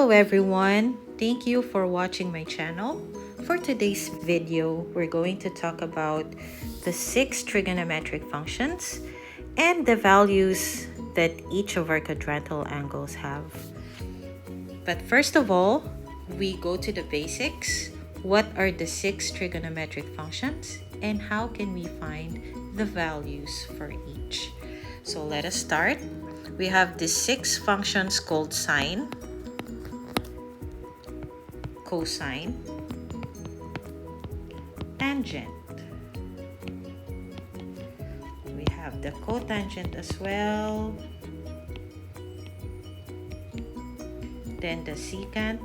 Hello everyone, thank you for watching my channel. For today's video, we're going to talk about the 6 trigonometric functions and the values that each of our quadrantal angles have. But first of all, we go to the basics. What are the 6 trigonometric functions and how can we find the values for each? So let us start. We have the 6 functions called sine, cosine, tangent. We have the cotangent as well. Then the secant.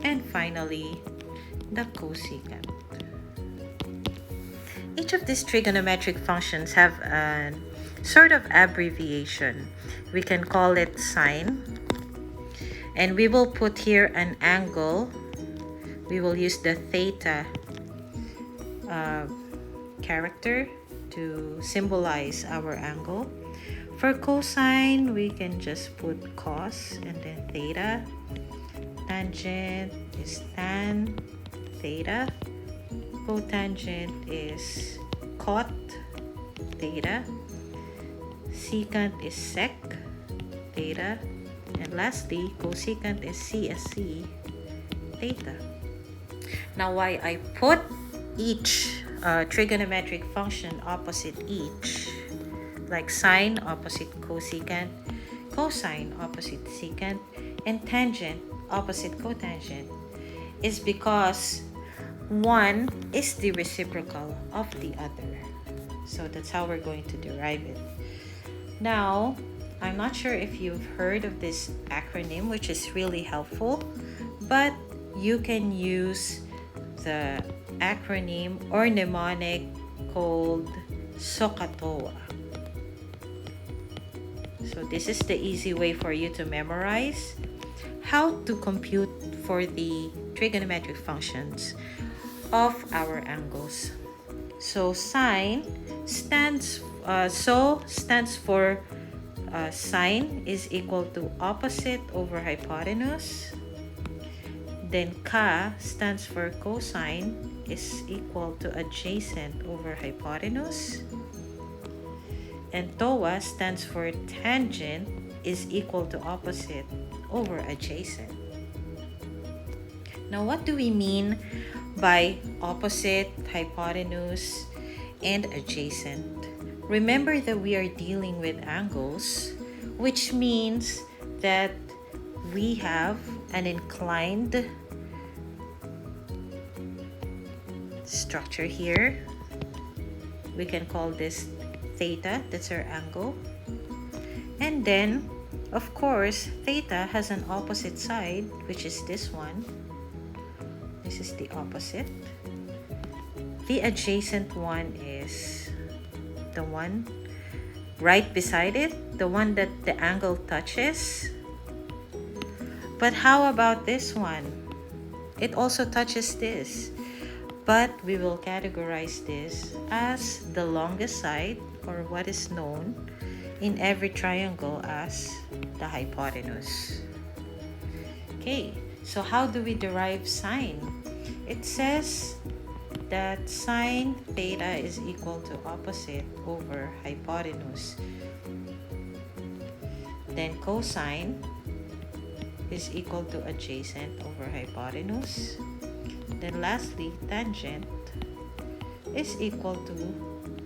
And finally, the cosecant. Each of these trigonometric functions have a sort of abbreviation. We can call it sine. And we will put here an angle. We will use the theta character to symbolize our angle. For cosine, we can just put cos and then theta. Tangent is tan theta. Cotangent is cot theta. Secant is sec theta. And lastly, cosecant is CSC theta. Now, why I put each trigonometric function opposite each, like sine opposite cosecant, cosine opposite secant, and tangent opposite cotangent, is because one is the reciprocal of the other. So that's how we're going to derive it. Now, I'm not sure if you've heard of this acronym, which is really helpful, but you can use the acronym or mnemonic called SOHCAHTOA. So this is the easy way for you to memorize how to compute for the trigonometric functions of our angles. So sine stands for sine is equal to opposite over hypotenuse. Then ka stands for cosine is equal to adjacent over hypotenuse. And TOA stands for tangent is equal to opposite over adjacent. Now, what do we mean by opposite, hypotenuse, and adjacent? Remember that we are dealing with angles, which means that we have an inclined structure here. We can call this theta, that's our angle. And then, of course, theta has an opposite side, which is this one. This is the opposite. The adjacent one is the one right beside it, the one that the angle touches. But how about this one? It also touches this, but we will categorize this as the longest side, or what is known in every triangle as the hypotenuse. Okay, so how do we derive sine? It says that sine theta is equal to opposite over hypotenuse. Then cosine is equal to adjacent over hypotenuse. Then lastly, tangent is equal to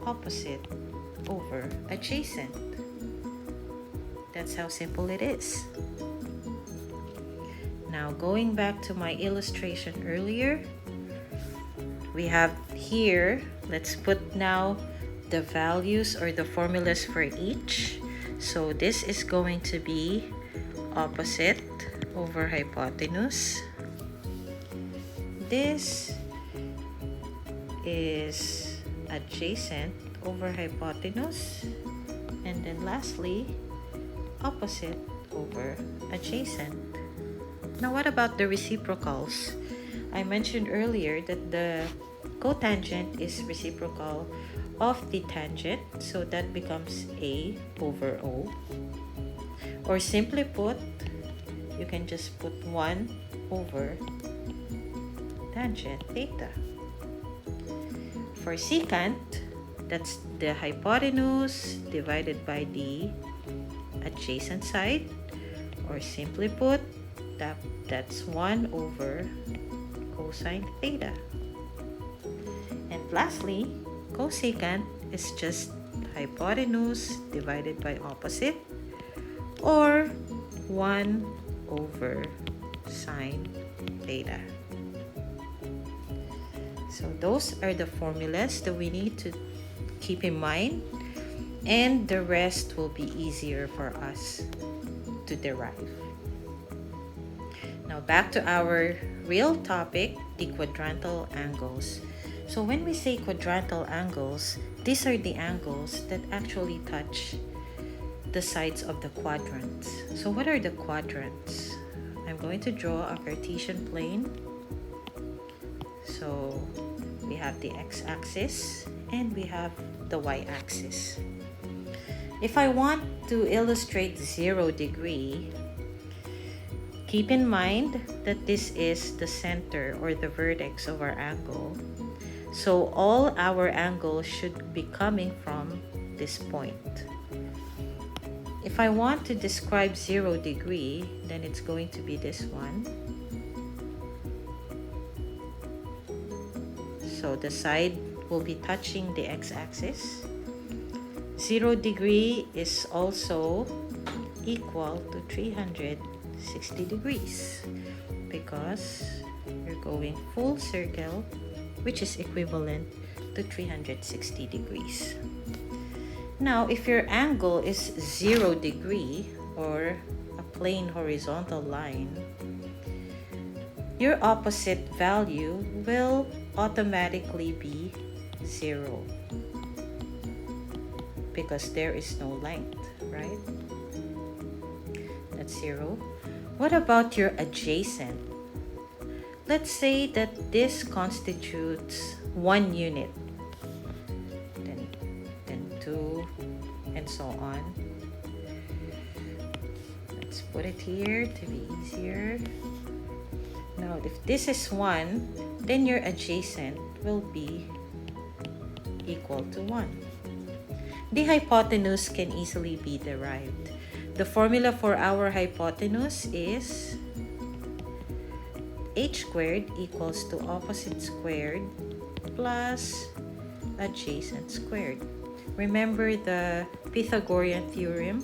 opposite over adjacent. That's how simple it is. Now, going back to my illustration earlier, we have here, let's put now the values or the formulas for each. So this is going to be opposite over hypotenuse. This is adjacent over hypotenuse. And then lastly, opposite over adjacent. Now, what about the reciprocals? I mentioned earlier that the cotangent is reciprocal of the tangent, so that becomes A over O. Or simply put, you can just put 1 over tangent theta. For secant, that's the hypotenuse divided by the adjacent side, or simply put, that's 1 over cosine theta. And lastly, cosecant is just hypotenuse divided by opposite, or 1 over sine theta. So those are the formulas that we need to keep in mind, and the rest will be easier for us to derive. Now back to our real topic, the quadrantal angles. So when we say quadrantal angles, these are the angles that actually touch the sides of the quadrants. So what are the quadrants? I'm going to draw a Cartesian plane. So we have the x-axis and we have the y-axis. If I want to illustrate 0 degree, keep in mind that this is the center or the vertex of our angle. So all our angles should be coming from this point. If I want to describe 0 degree, then it's going to be this one. So the side will be touching the x-axis. 0 degree is also equal to 360 degrees because you're going full circle, which is equivalent to 360 degrees. Now, if your angle is 0 degree or a plain horizontal line, your opposite value will automatically be 0 because there is no length, right? That's 0. What about your adjacent? Let's say that this constitutes 1 unit, then 2, and so on. Let's put it here to be easier. Now, if this is 1, then your adjacent will be equal to 1. The hypotenuse can easily be derived. The formula for our hypotenuse is h squared equals to opposite squared plus adjacent squared. Remember the Pythagorean theorem?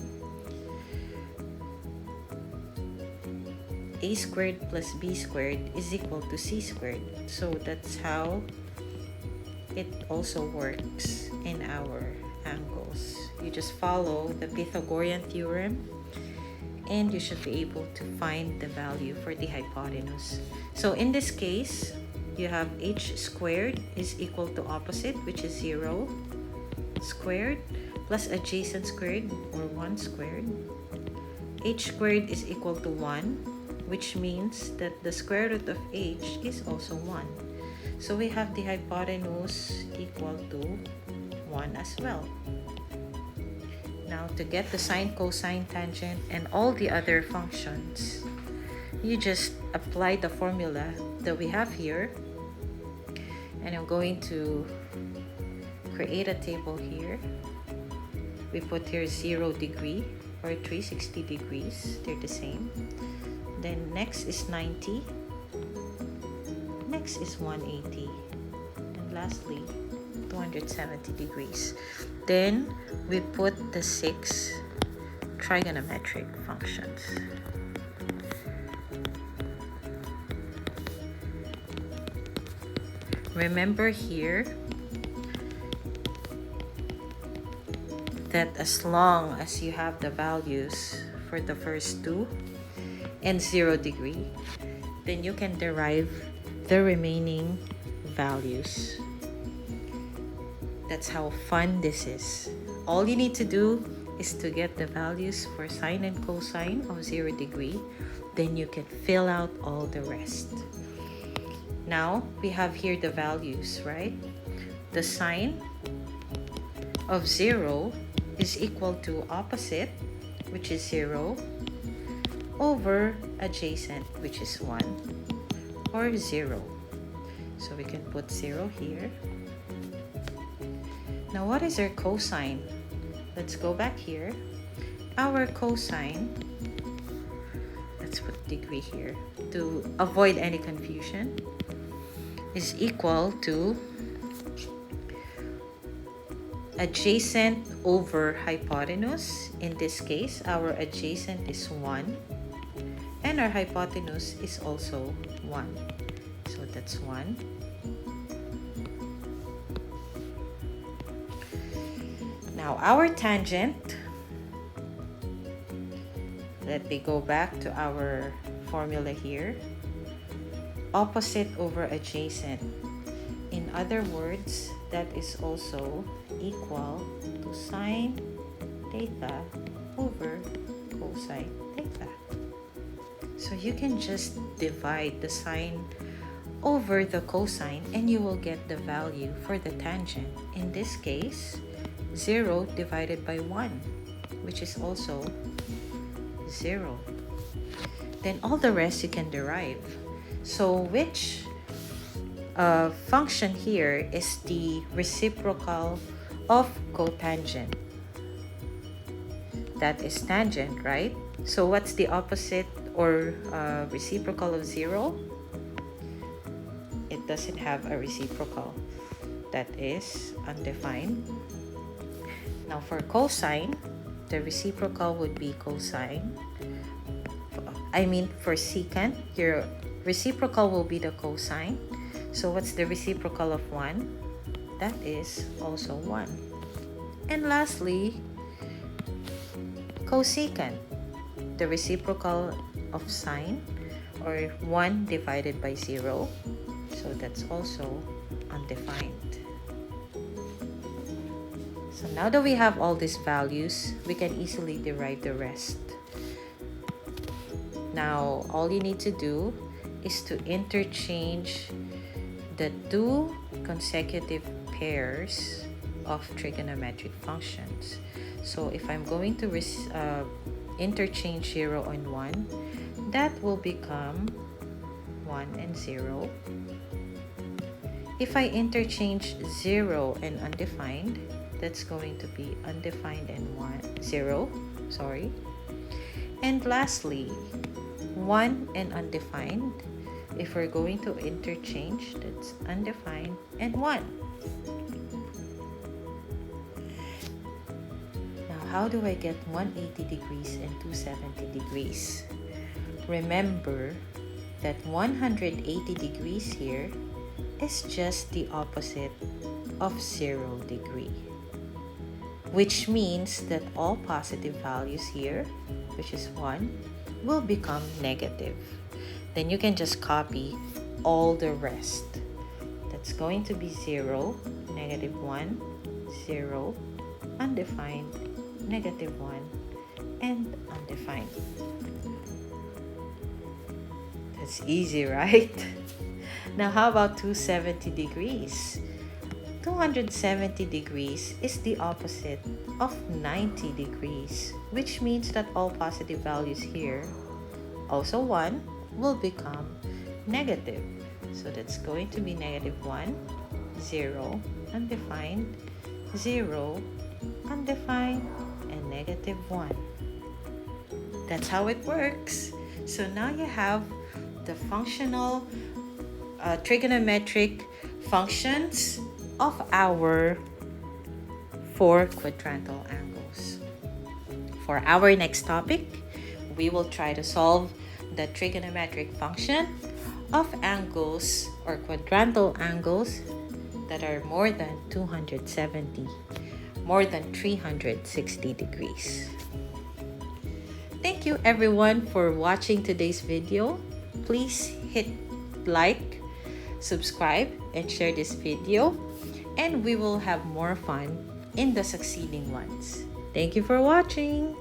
A squared plus b squared is equal to c squared. So that's how it also works in our angles. You just follow the Pythagorean theorem and you should be able to find the value for the hypotenuse. So in this case, you have h squared is equal to opposite, which is 0 squared, plus adjacent squared, or 1 squared. H squared is equal to 1, which means that the square root of h is also 1. So we have the hypotenuse equal to 1 as well. Now, to get the sine, cosine, tangent, and all the other functions, you just apply the formula that we have here. And I'm going to create a table here. We put here 0 degree or 360 degrees. They're the same. Then next is 90. Next is 180. And lastly, 270 degrees. Then we put the 6 trigonometric functions. Remember here that as long as you have the values for the first two and 0 degree, then you can derive the remaining values. That's how fun this is. All you need to do is to get the values for sine and cosine of 0 degree. Then you can fill out all the rest. Now, we have here the values, right? The sine of 0 is equal to opposite, which is 0, over adjacent, which is 1, or 0. So we can put 0 here. Now what is our cosine? Let's go back here. Our cosine, let's put degree here to avoid any confusion, is equal to adjacent over hypotenuse. In this case, our adjacent is 1 and our hypotenuse is also 1. So that's 1. Now our tangent, let me go back to our formula here. Opposite over adjacent. In other words, that is also equal to sine theta over cosine theta. So you can just divide the sine over the cosine and you will get the value for the tangent. In this case, 0 divided by 1, which is also 0. Then all the rest you can derive. So which function here is the reciprocal of cotangent? That is tangent, right? So what's the opposite or reciprocal of 0? It doesn't have a reciprocal. That is undefined. Now for cosine, the reciprocal would be cosine. For secant, your reciprocal will be the cosine. So what's the reciprocal of 1? That is also 1. And lastly, cosecant, the reciprocal of sine, or 1 divided by 0. So that's also undefined. So now that we have all these values, we can easily derive the rest. Now, all you need to do is to interchange the two consecutive pairs of trigonometric functions. So if I'm going to interchange 0 and 1, that will become 1 and 0. If I interchange 0 and undefined, that's going to be undefined and 0. And lastly, 1 and undefined. If we're going to interchange, that's undefined and 1. Now, how do I get 180 degrees and 270 degrees? Remember that 180 degrees here is just the opposite of 0 degree, which means that all positive values here, which is 1, will become negative. Then you can just copy all the rest. That's going to be 0, negative 1, 0, undefined, negative 1, and undefined. That's easy, right? Now how about 270 degrees? 270 degrees is the opposite of 90 degrees, which means that all positive values here, also 1, will become negative. So that's going to be negative 1, 0, undefined, 0, undefined, and negative 1. That's how it works. So now you have the functional trigonometric functions of our 4 quadrantal angles. For our next topic, we will try to solve the trigonometric function of angles or quadrantal angles that are more than 270, more than 360 degrees. Thank you everyone for watching today's video. Please hit like, subscribe, and share this video, and we will have more fun in the succeeding ones. Thank you for watching.